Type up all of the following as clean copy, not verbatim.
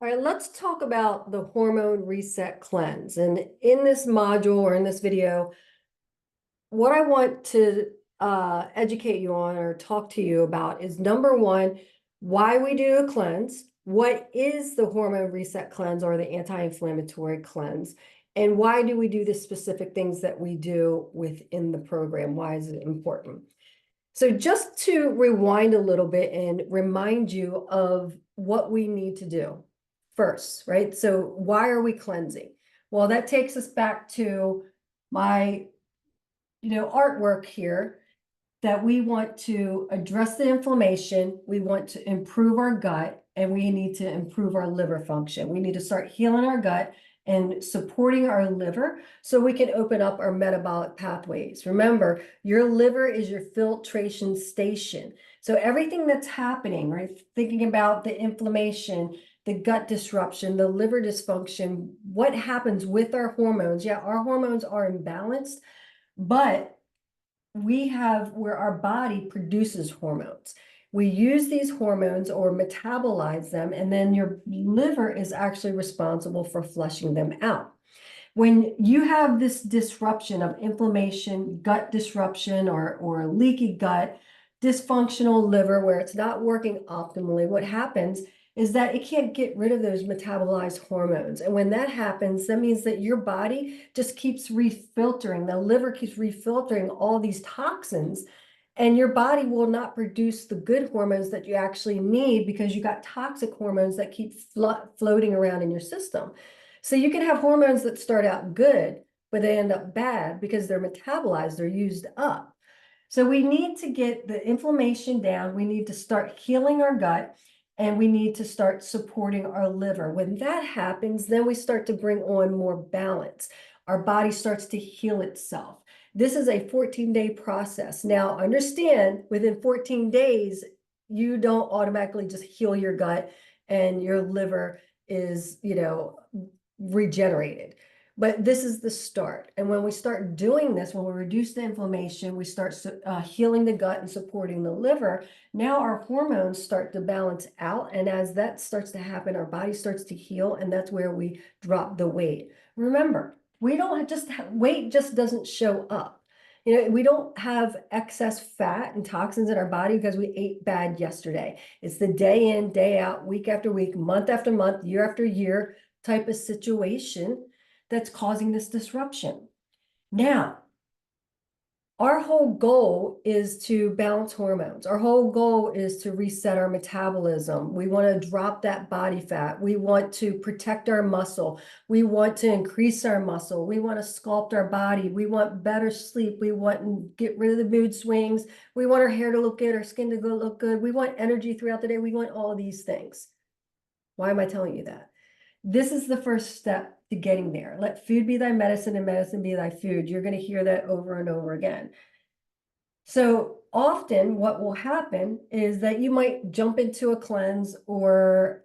All right, let's talk about the hormone reset cleanse. And in this module or in this video, what I want to educate you on or talk to you about is number one, why we do a cleanse, what is the hormone reset cleanse or the anti-inflammatory cleanse, and why do we do the specific things that we do within the program? Why is it important? So just to rewind a little bit and remind you of what we need to do first, right? So why are we cleansing? Well, that takes us back to my, artwork here that we want to address the inflammation, we want to improve our gut, and we need to improve our liver function. We need to start healing our gut and supporting our liver so we can open up our metabolic pathways. Remember, your liver is your filtration station. So everything that's happening, right? Thinking about the inflammation, the gut disruption, the liver dysfunction, what happens with our hormones? Yeah, our hormones are imbalanced, but we have where our body produces hormones. We use these hormones or metabolize them, and then your liver is actually responsible for flushing them out. When you have this disruption of inflammation, gut disruption, or leaky gut, dysfunctional liver where it's not working optimally, what happens is that it can't get rid of those metabolized hormones. And when that happens, that means that your body just keeps refiltering. The liver keeps refiltering all these toxins, and your body will not produce the good hormones that you actually need because you got toxic hormones that keep floating around in your system. So you can have hormones that start out good, but they end up bad because they're metabolized, they're used up. So we need to get the inflammation down. We need to start healing our gut, and we need to start supporting our liver. When that happens, then we start to bring on more balance. Our body starts to heal itself. This is a 14-day process. Now, understand, within 14 days, you don't automatically just heal your gut and your liver is, regenerated. But this is the start. And when we start doing this, when we reduce the inflammation, we start healing the gut and supporting the liver. Now our hormones start to balance out. And as that starts to happen, our body starts to heal. And that's where we drop the weight. Remember, we don't just weight just doesn't show up. We don't have excess fat and toxins in our body because we ate bad yesterday. It's the day in, day out, week after week, month after month, year after year type of situation that's causing this disruption. Now, our whole goal is to balance hormones. Our whole goal is to reset our metabolism. We want to drop that body fat. We want to protect our muscle. We want to increase our muscle. We want to sculpt our body. We want better sleep. We want to get rid of the mood swings. We want our hair to look good, our skin to look good. We want energy throughout the day. We want all these things. Why am I telling you that? This is the first step to getting there. Let food be thy medicine and medicine be thy food. You're going to hear that over and over again. So often what will happen is that you might jump into a cleanse, or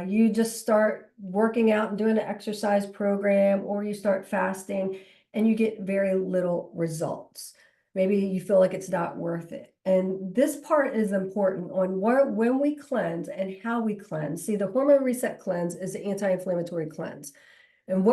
you just start working out and doing an exercise program, or you start fasting and you get very little results. Maybe you feel like it's not worth it. And this part is important on when we cleanse and how we cleanse. See, the hormone reset cleanse is the anti-inflammatory cleanse. And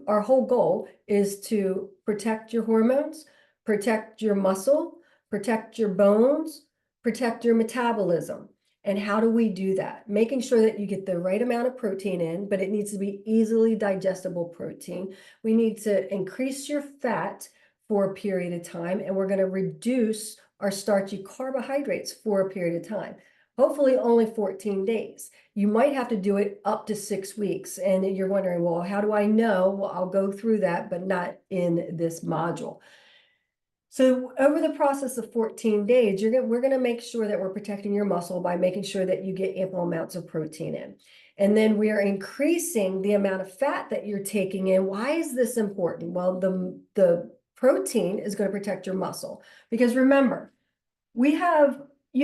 our whole goal is to protect your hormones, protect your muscle, protect your bones, protect your metabolism. And how do we do that? Making sure that you get the right amount of protein in, but it needs to be easily digestible protein. We need to increase your fat for a period of time, and we're going to reduce our starchy carbohydrates for a period of time. Hopefully only 14 days. You might have to do it up to 6 weeks. And you're wondering, well, how do I know? Well, I'll go through that, but not in this module. So over the process of 14 days, we're going to make sure that we're protecting your muscle by making sure that you get ample amounts of protein in. And then we are increasing the amount of fat that you're taking in. Why is this important? Well, the protein is going to protect your muscle, because remember, you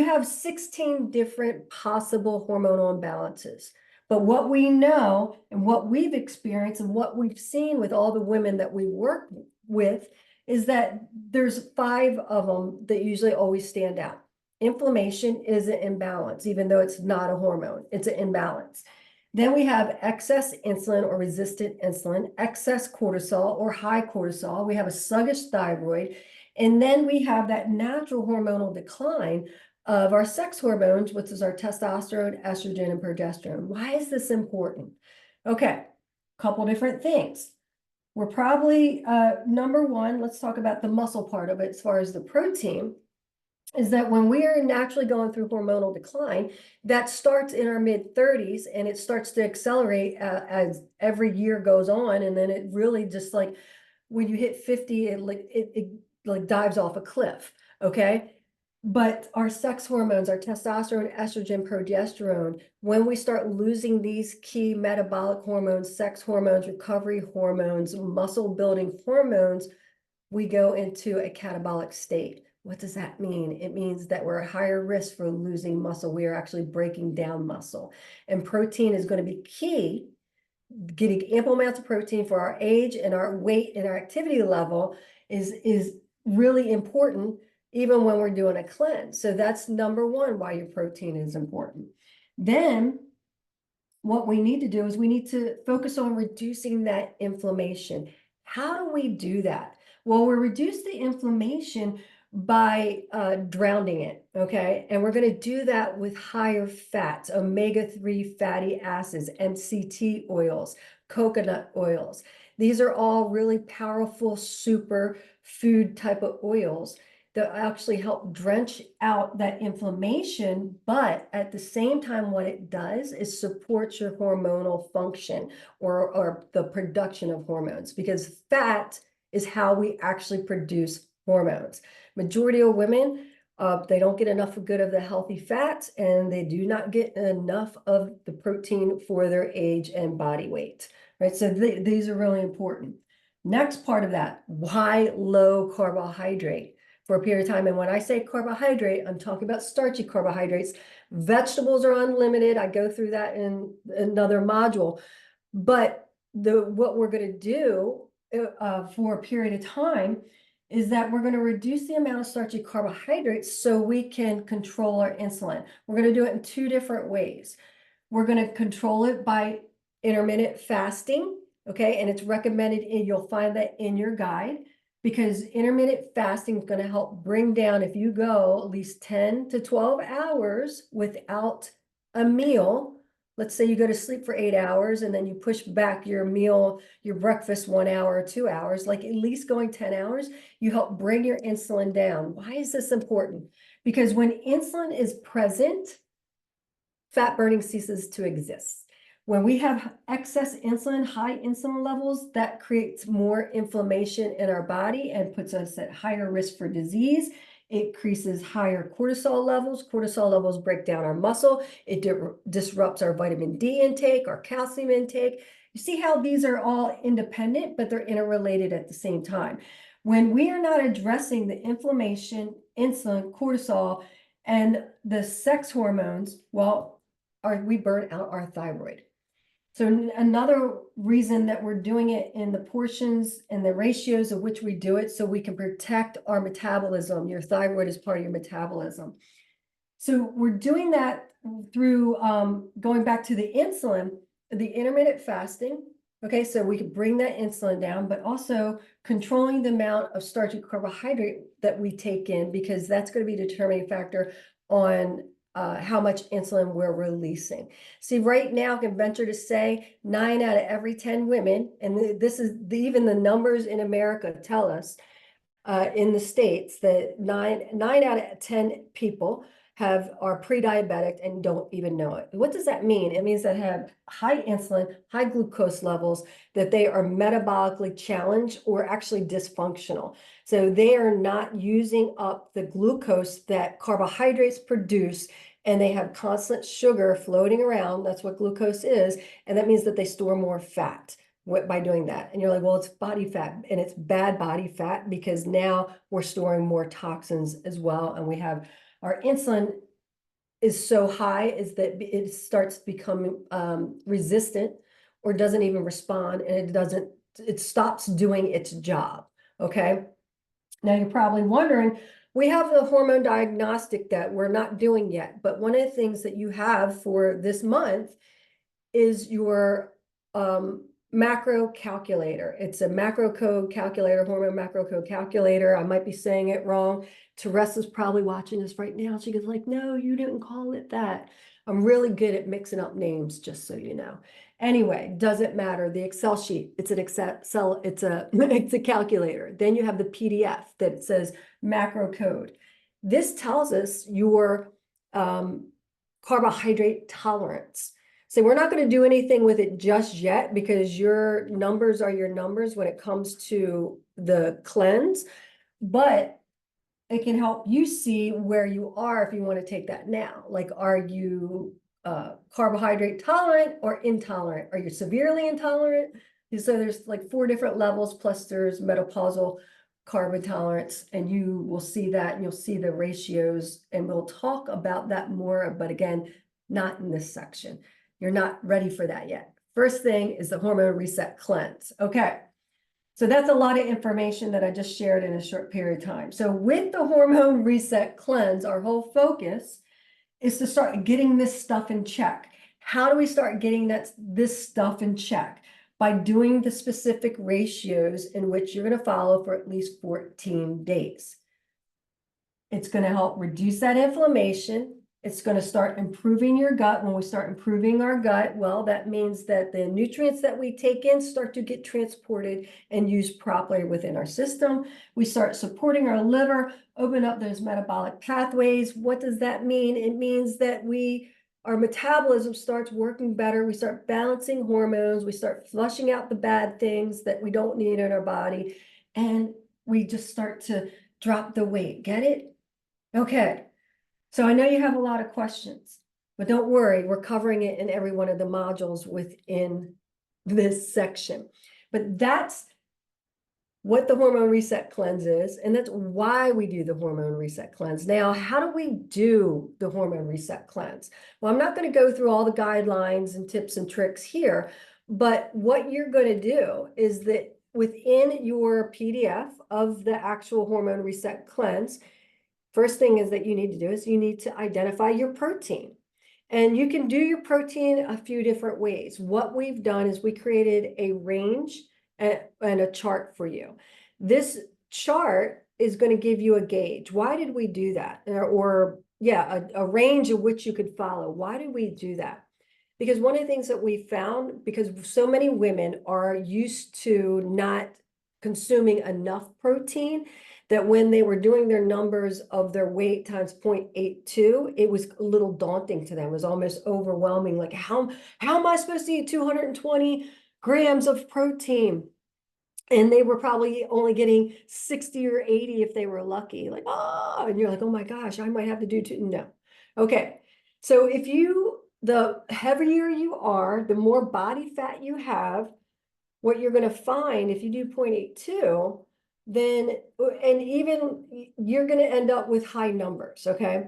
have 16 different possible hormonal imbalances. But what we know and what we've experienced and what we've seen with all the women that we work with is that there's 5 of them that usually always stand out. Inflammation is an imbalance, even though it's not a hormone, it's an imbalance. Then we have excess insulin or resistant insulin, excess cortisol or high cortisol. We have a sluggish thyroid. And then we have that natural hormonal decline of our sex hormones, which is our testosterone, estrogen, and progesterone. Why is this important? Okay, a couple different things. We're probably, number one, let's talk about the muscle part of it as far as the protein, is that when we are naturally going through hormonal decline, that starts in our mid-30s and it starts to accelerate as every year goes on. And then it really just like when you hit 50, it like dives off a cliff, okay? But our sex hormones, our testosterone, estrogen, progesterone, when we start losing these key metabolic hormones, sex hormones, recovery hormones, muscle building hormones, we go into a catabolic state. What does that mean? It means that we're at higher risk for losing muscle. We are actually breaking down muscle. And protein is going to be key. Getting ample amounts of protein for our age and our weight and our activity level is really important, even when we're doing a cleanse. So that's number one, why your protein is important. Then what we need to do is we need to focus on reducing that inflammation. How do we do that? Well, we reduce the inflammation by drowning it, okay? And we're going to do that with higher fats, omega-3 fatty acids, MCT oils, coconut oils. These are all really powerful super food type of oils that actually help drench out that inflammation, but at the same time, what it does is supports your hormonal function or the production of hormones, because fat is how we actually produce hormones. Majority of women, they don't get enough good of the healthy fats, and they do not get enough of the protein for their age and body weight, right? So these are really important. Next part of that, why low carbohydrate for a period of time? And when I say carbohydrate, I'm talking about starchy carbohydrates. Vegetables are unlimited. I go through that in another module. But what we're going to do for a period of time is that we're going to reduce the amount of starchy carbohydrates so we can control our insulin. We're going to do it in two different ways. We're going to control it by intermittent fasting, okay? And it's recommended, you'll find that in your guide, because intermittent fasting is going to help bring down, if you go at least 10 to 12 hours without a meal. Let's say you go to sleep for 8 hours and then you push back your meal, your breakfast 1 hour or 2 hours, like at least going 10 hours, you help bring your insulin down. Why is this important? Because when insulin is present, fat burning ceases to exist. When we have excess insulin, high insulin levels, that creates more inflammation in our body and puts us at higher risk for disease. It increases higher cortisol levels. Cortisol levels break down our muscle. It disrupts our vitamin D intake, our calcium intake. You see how these are all independent, but they're interrelated at the same time. When we are not addressing the inflammation, insulin, cortisol, and the sex hormones, well, we burn out our thyroid. So another reason that we're doing it in the portions and the ratios of which we do it, so we can protect our metabolism. Your thyroid is part of your metabolism. So we're doing that through going back to the insulin, the intermittent fasting. Okay, so we can bring that insulin down, but also controlling the amount of starchy carbohydrate that we take in, because that's going to be a determining factor on how much insulin we're releasing. See, right now, I can venture to say 9 out of every 10 women, and this is even the numbers in America tell us in the States that nine out of 10 people are pre-diabetic and don't even know it. What does that mean? It means that have high insulin, high glucose levels, that they are metabolically challenged or actually dysfunctional. So they are not using up the glucose that carbohydrates produce, and they have constant sugar floating around. That's what glucose is. And that means that they store more fat by doing that. And you're like, well, it's body fat, and it's bad body fat, because now we're storing more toxins as well. And we have our insulin is so high is that it starts becoming resistant or doesn't even respond, and it stops doing its job. Okay. Now you're probably wondering, we have the hormone diagnostic that we're not doing yet, but one of the things that you have for this month is your macro calculator. It's a macro code calculator, hormone macro code calculator. I might be saying it wrong. Teresa's probably watching this right now. She goes like, no, you didn't call it that. I'm really good at mixing up names, just so you know. Anyway, doesn't matter. The Excel sheet, it's an Excel, it's a calculator. Then you have the PDF that says macro code. This tells us your carbohydrate tolerance. So we're not going to do anything with it just yet because your numbers are your numbers when it comes to the cleanse, but it can help you see where you are if you want to take that now. Like, are you carbohydrate tolerant or intolerant? Are you severely intolerant? So there's like 4 different levels, plus there's menopausal carb intolerance, and you will see that and you'll see the ratios, and we'll talk about that more, but again, not in this section. You're not ready for that yet. First thing is the hormone reset cleanse. Okay. So that's a lot of information that I just shared in a short period of time. So with the hormone reset cleanse, our whole focus is to start getting this stuff in check. How do we start getting this stuff in check? By doing the specific ratios in which you're going to follow for at least 14 days. It's going to help reduce that inflammation. It's going to start improving your gut. When we start improving our gut, well, that means that the nutrients that we take in start to get transported and used properly within our system. We start supporting our liver, open up those metabolic pathways. What does that mean? It means that our metabolism starts working better. We start balancing hormones. We start flushing out the bad things that we don't need in our body. And we just start to drop the weight. Get it? Okay. So I know you have a lot of questions, but don't worry, we're covering it in every one of the modules within this section. But that's what the hormone reset cleanse is, and that's why we do the hormone reset cleanse. Now, how do we do the hormone reset cleanse? Well, I'm not going to go through all the guidelines and tips and tricks here, but what you're going to do is that within your PDF of the actual hormone reset cleanse, first thing is that you need to do is you need to identify your protein. And you can do your protein a few different ways. What we've done is we created a range and a chart for you. This chart is going to give you a gauge. Why did we do that? A range of which you could follow. Why did we do that? Because one of the things that we found, because so many women are used to not consuming enough protein, that when they were doing their numbers of their weight times 0.82, it was a little daunting to them. It was almost overwhelming. Like, how am I supposed to eat 220 grams of protein? And they were probably only getting 60 or 80 if they were lucky. Like, and you're like, oh my gosh, I might have to do two. No. Okay. So the heavier you are, the more body fat you have, what you're going to find if you do 0.82, then, and even you're going to end up with high numbers, okay?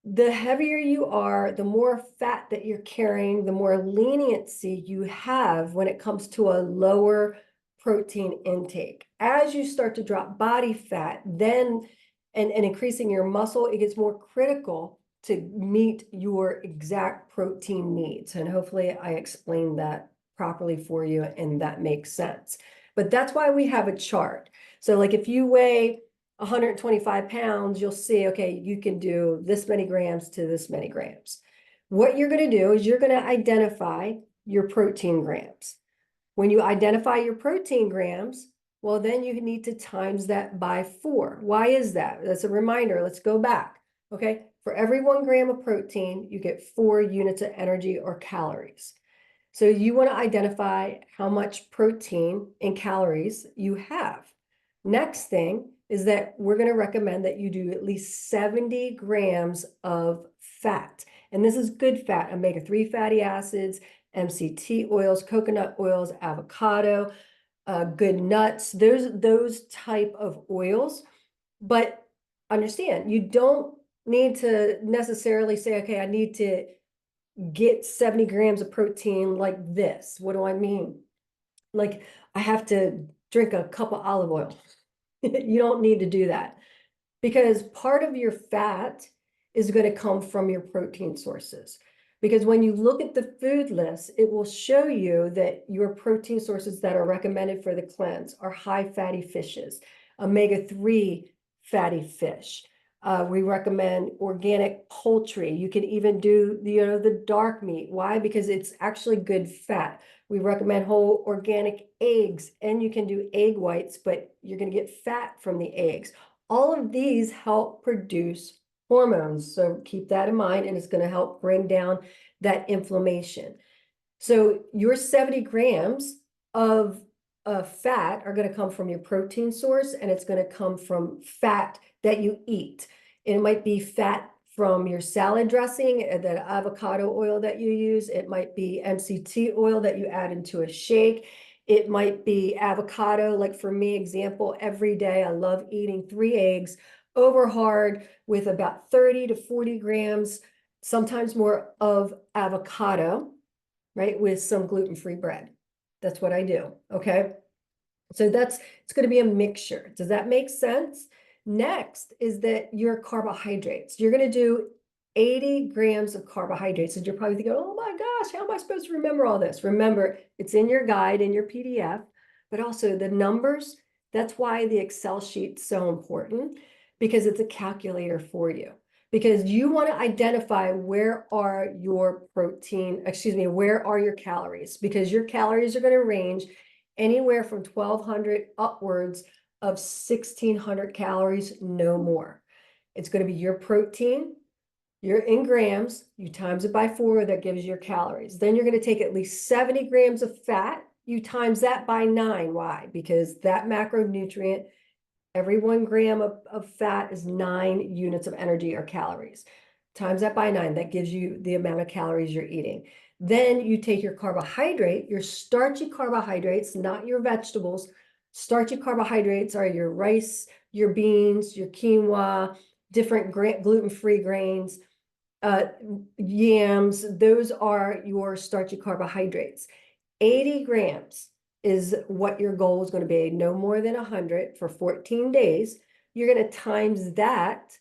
The heavier you are, the more fat that you're carrying, the more leniency you have when it comes to a lower protein intake. As you start to drop body fat, then, and increasing your muscle, it gets more critical to meet your exact protein needs. And hopefully I explained that properly for you and that makes sense. But that's why we have a chart. So like if you weigh 125 pounds, you'll see, okay, you can do this many grams to this many grams. What you're going to do is you're going to identify your protein grams. When you identify your protein grams, well, then you need to times that by 4. Why is that? That's a reminder. Let's go back. Okay. For every 1 gram of protein, you get 4 units of energy or calories. So you want to identify how much protein and calories you have. Next thing is that we're going to recommend that you do at least 70 grams of fat. And this is good fat, omega-3 fatty acids, MCT oils, coconut oils, avocado, good nuts, those type of oils. But understand, you don't need to necessarily say, okay, I need to get 70 grams of protein like this. What do I mean? Like I have to drink a cup of olive oil. You don't need to do that because part of your fat is going to come from your protein sources. Because when you look at the food list, it will show you that your protein sources that are recommended for the cleanse are high fatty fishes, omega-3 fatty fish. We recommend organic poultry. You can even do the dark meat. Why? Because it's actually good fat. We recommend whole organic eggs, and you can do egg whites, but you're going to get fat from the eggs. All of these help produce hormones. So keep that in mind, and it's going to help bring down that inflammation. So your 70 grams of fat are going to come from your protein source, and it's going to come from fat that you eat. It might be fat from your salad dressing, that avocado oil that you use. It might be MCT oil that you add into a shake. It might be avocado. Like for me, example, every day I love eating 3 eggs over hard with about 30 to 40 grams, sometimes more, of avocado, right, with some gluten-free bread. That's what I do, okay? So it's going to be a mixture. Does that make sense? Next is that your carbohydrates. You're going to do 80 grams of carbohydrates. And you're probably thinking, oh my gosh, how am I supposed to remember all this? Remember, it's in your guide, in your PDF, but also the numbers. That's why the Excel sheet's so important, because it's a calculator for you. Because you want to identify where are your where are your calories? Because your calories are going to range anywhere from 1,200 upwards of 1,600 calories, no more. It's going to be your protein, you're in grams, you times it by 4, that gives you your calories. Then you're going to take at least 70 grams of fat, you times that by 9. Why? Because that macronutrient, every 1 gram of fat is 9 units of energy or calories. Times that by 9, that gives you the amount of calories you're eating. Then you take your carbohydrate, your starchy carbohydrates, not your vegetables. Starchy carbohydrates are your rice, your beans, your quinoa, different gluten-free grains, yams. Those are your starchy carbohydrates. 80 grams is what your goal is going to be, no more than 100 for 14 days. You're going to times that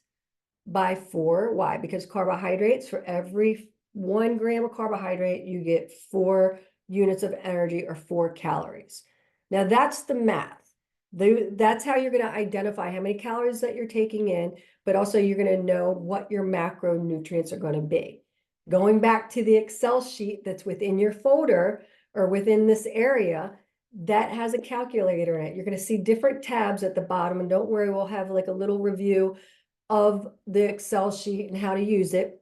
by 4. Why? Because carbohydrates, for every 1 gram of carbohydrate, you get 4 units of energy or 4 calories. Now that's the math. That's how you're going to identify how many calories that you're taking in, but also you're going to know what your macronutrients are going to be. Going back to the Excel sheet that's within your folder or within this area, that has a calculator in it. You're going to see different tabs at the bottom, and don't worry, we'll have like a little review of the Excel sheet and how to use it.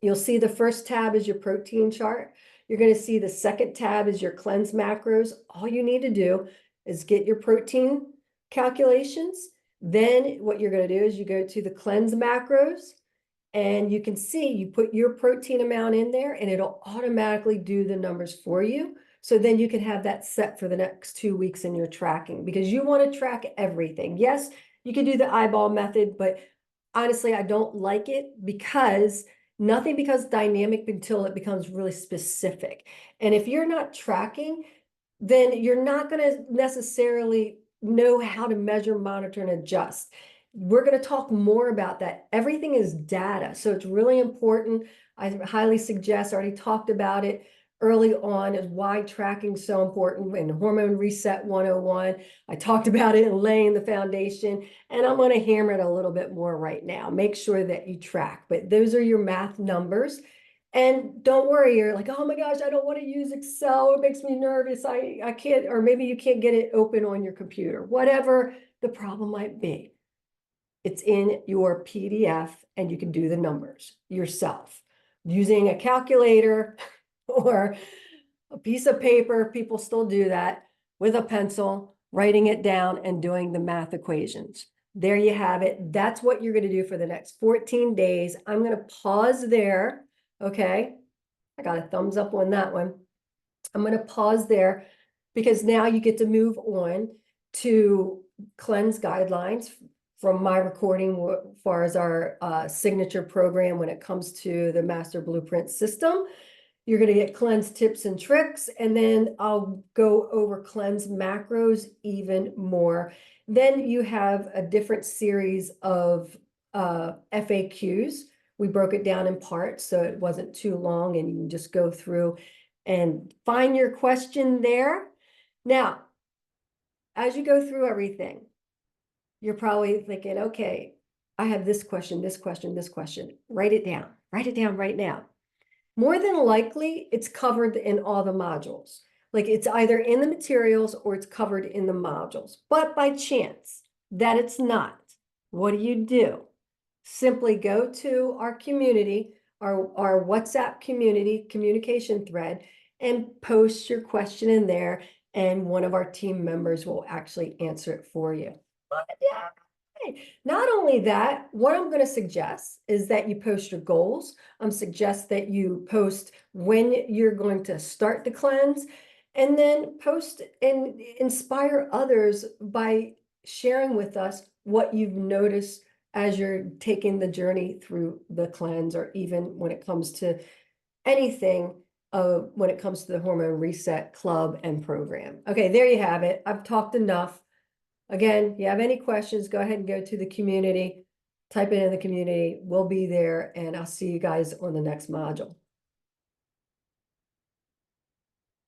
You'll see the first tab is your protein chart. You're going to see the second tab is your cleanse macros. All you need to do is get your protein calculations. Then what you're going to do is you go to the cleanse macros, and you can see you put your protein amount in there, and it'll automatically do the numbers for you. So then you can have that set for the next 2 weeks in your tracking, because you want to track everything. Yes, you can do the eyeball method, but honestly, I don't like it, because nothing becomes dynamic until it becomes really specific. And if you're not tracking, then you're not going to necessarily know how to measure, monitor, and adjust. We're going to talk more about that. Everything is data. So it's really important. I highly suggest, I already talked about it early on, is why tracking is so important. In Hormone Reset 101, I talked about it in laying the foundation, and I'm going to hammer it a little bit more right now. Make sure that you track, but those are your math numbers. And don't worry, you're like, oh my gosh, I don't want to use Excel. It makes me nervous. I can't, or maybe you can't get it open on your computer, whatever the problem might be. It's in your PDF, and you can do the numbers yourself using a calculator or a piece of paper. People still do that with a pencil, writing it down and doing the math equations. There you have it. That's what you're going to do for the next 14 days. I'm going to pause there. Okay. I got a thumbs up on that one. I'm going to pause there, because now you get to move on to cleanse guidelines from my recording, as far as our signature program when it comes to the master blueprint system. You're going to get cleanse tips and tricks, and then I'll go over cleanse macros even more. Then you have a different series of FAQs, We broke it down in parts, so it wasn't too long, and you can just go through and find your question there. Now, as you go through everything, you're probably thinking, okay, I have this question, this question, this question. Write it down right now. More than likely, it's covered in all the modules. Like it's either in the materials or it's covered in the modules. But by chance that it's not, what do? Simply go to our community, our WhatsApp community communication thread, and post your question in there, and one of our team members will actually answer it for you. But yeah. Not only that, what I'm going to suggest is that you post your goals. Suggest that you post when you're going to start the cleanse, and then post and inspire others by sharing with us what you've noticed as you're taking the journey through the cleanse, or even when it comes to anything, when it comes to the Hormone Reset Club and program. Okay, there you have it. I've talked enough. Again, if you have any questions, go ahead and go to the community, type it in the community. We'll be there, and I'll see you guys on the next module.